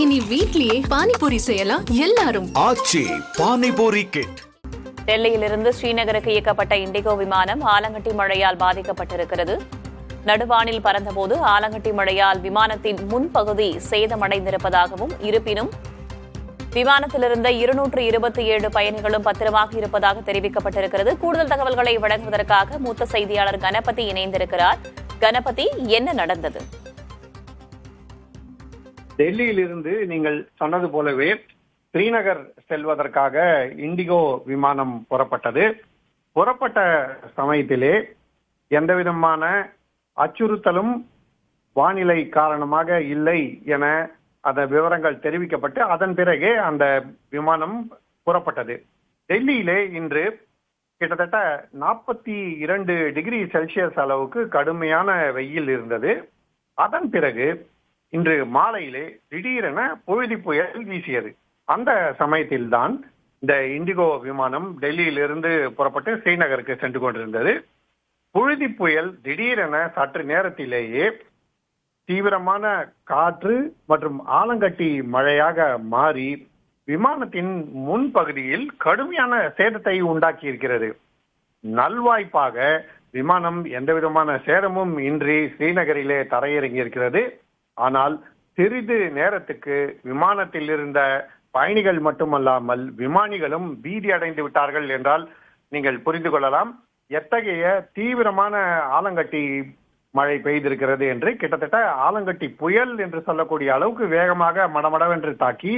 இனி வீட்லயே பானிபூரி செய்யலாம் எல்லாரும். ஆச்சி பானிபூரி கிட். டெல்லியிலிருந்து ஸ்ரீநகருக்கு இயக்கப்பட்ட இண்டிகோ விமானம் ஆலங்கட்டி மழையால் பாதிக்கப்பட்டிருக்கிறது. நடுவானில் பறந்தபோது ஆலங்கட்டி மழையால் விமானத்தின் முன்பகுதி சேதமடைந்திருப்பதாகவும், இருப்பினும் விமானத்திலிருந்த 227 பயணிகளும் பத்திரமாக இருப்பதாக தெரிவிக்கப்பட்டிருக்கிறது. கூடுதல் தகவல்களை வழங்குவதற்காக மூத்த செய்தியாளர் கணபதி இணைந்திருக்கிறார். கணபதி, என்ன நடந்தது? டெல்லியிலிருந்து நீங்கள் சொன்னது போலவே ஸ்ரீநகர் செல்வதற்காக இண்டிகோ விமானம் புறப்பட்டது. புறப்பட்ட சமயத்திலே எந்தவிதமான அச்சுறுத்தலும் வானிலை காரணமாக இல்லை என அந்த விவரங்கள் தெரிவிக்கப்பட்டு அதன் பிறகே அந்த விமானம் புறப்பட்டது. டெல்லியிலே இன்று கிட்டத்தட்ட 42 டிகிரி செல்சியஸ் அளவுக்கு கடுமையான வெயில் இருந்தது. அதன் பிறகு இன்று மாலையிலே திடீரென புழுதி புயல் வீசியது. அந்த சமயத்தில்தான் இந்த இண்டிகோ விமானம் டெல்லியிலிருந்து புறப்பட்டு ஸ்ரீநகருக்கு சென்று கொண்டிருந்தது. புழுதி புயல் திடீரென சற்று நேரத்திலேயே தீவிரமான காற்று மற்றும் ஆலங்கட்டி மழையாக மாறி விமானத்தின் முன்பகுதியில் கடுமையான சேதத்தை உண்டாக்கி இருக்கிறது. நல்வாய்ப்பாக விமானம் எந்தவிதமான சேதமும் இன்றி ஸ்ரீநகரிலே தரையிறங்கி இருக்கிறது. ஆனால் சிறிது நேரத்துக்கு விமானத்தில் இருந்த பயணிகள் மட்டுமல்லாமல் விமானிகளும் பீதி அடைந்து விட்டார்கள் என்றால் நீங்கள் புரிந்து கொள்ளலாம். எத்தகைய தீவிரமான ஆலங்கட்டி மழை பெய்திருக்கிறது என்று. கிட்டத்தட்ட ஆலங்கட்டி புயல் என்று சொல்லக்கூடிய அளவுக்கு வேகமாக மடமடவென்று தாக்கி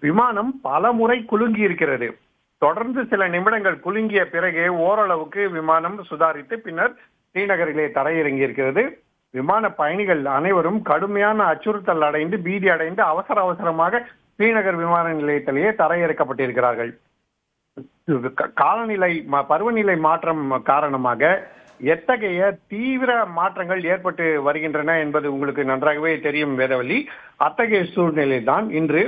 விமானம் பல முறை குலுங்கி இருக்கிறது. தொடர்ந்து சில நிமிடங்கள் குலுங்கிய பிறகே ஓரளவுக்கு விமானம் சுதாரித்து பின்னர் ஸ்ரீநகரிலே தரையிறங்கி இருக்கிறது. விமான பயணிகள் அனைவரும் கடுமையான அச்சுறுத்தல் அடைந்து பீதி அடைந்து அவசரமாக ஸ்ரீநகர் விமான நிலையத்திலேயே தரையிறக்கப்பட்டிருக்கிறார்கள். பருவநிலை மாற்றம் காரணமாக எத்தகைய தீவிர மாற்றங்கள் ஏற்பட்டு வருகின்றன என்பது உங்களுக்கு நன்றாகவே தெரியும் வேதவள்ளி. அத்தகைய சூழ்நிலை தான் இன்று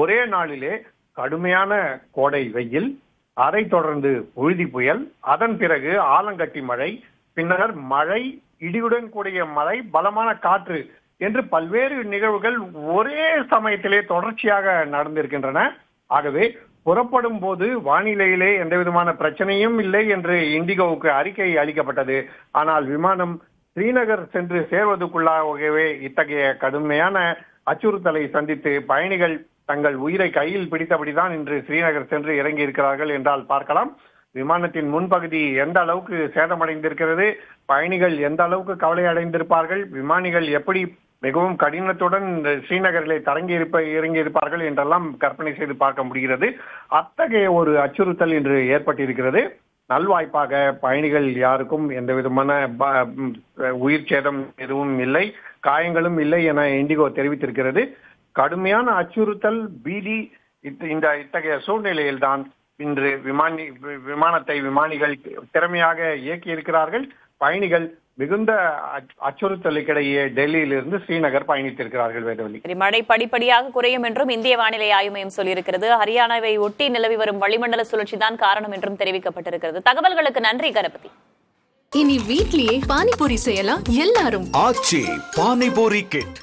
ஒரே நாளிலே கடுமையான கோடை வெயில், அதைத் தொடர்ந்து புழுதி புயல், அதன் பிறகு ஆலங்கட்டி மழை, பின்னர் மழை, இடியுடன் கூடிய மழை, பலமான காற்று என்று பல்வேறு நிகழ்வுகள் ஒரே சமயத்திலே தொடர்ச்சியாக நடந்திருக்கின்றன. ஆகவே புறப்படும் போது வானிலையிலே எந்தவிதமான பிரச்சனையும் இல்லை என்று இண்டிகோவுக்கு அறிக்கை அளிக்கப்பட்டது. ஆனால் விமானம் ஸ்ரீநகர் சென்று சேர்வதற்குள்ளாகவே இத்தகைய கடுமையான அச்சுறுத்தலை சந்தித்து பயணிகள் தங்கள் உயிரை கையில் பிடித்தபடிதான் இன்று ஸ்ரீநகர் சென்று இறங்கி இருக்கிறார்கள் என்றால் பார்க்கலாம். விமானத்தின் முன்பகுதி எந்த அளவுக்கு சேதமடைந்திருக்கிறது, பயணிகள் எந்த அளவுக்கு கவலை அடைந்திருப்பார்கள், விமானிகள் எப்படி மிகவும் கடினத்துடன் ஸ்ரீநகரிலே இறங்கி இருப்பார்கள் என்றெல்லாம் கற்பனை செய்து பார்க்க முடிகிறது. அத்தகைய ஒரு அச்சுறுத்தல் இன்று ஏற்பட்டிருக்கிறது. நல்வாய்ப்பாக பயணிகள் யாருக்கும் எந்த விதமான உயிர் சேதம் எதுவும் இல்லை, காயங்களும் இல்லை என இண்டிகோ தெரிவித்திருக்கிறது. கடுமையான அச்சுறுத்தல், பீதி, இத்தகைய சூழ்நிலையில்தான் இன்று விமானத்தை விமானிகள் திறமையாக இயக்கி இருக்கிறார்கள். பயணிகள் மிகுந்த அச்சுறுத்தலுக்கிடையே டெல்லியிலிருந்து ஸ்ரீநகர் பயணித்திருக்கிறார்கள். வேதவள்ளி, மழை படிப்படியாக குறையும் என்றும் இந்திய வானிலை ஆய்வு மையம் சொல்லியிருக்கிறது. ஹரியானாவை ஒட்டி நிலவி வரும் வளிமண்டல சுழற்சி தான் காரணம் என்றும் தெரிவிக்கப்பட்டிருக்கிறது. தகவல்களுக்கு நன்றி கணபதி. இனி வீட்லயே பானிபூரி செய்யலாம் எல்லாரும். ஆச்சி பானிபூரி கிட்.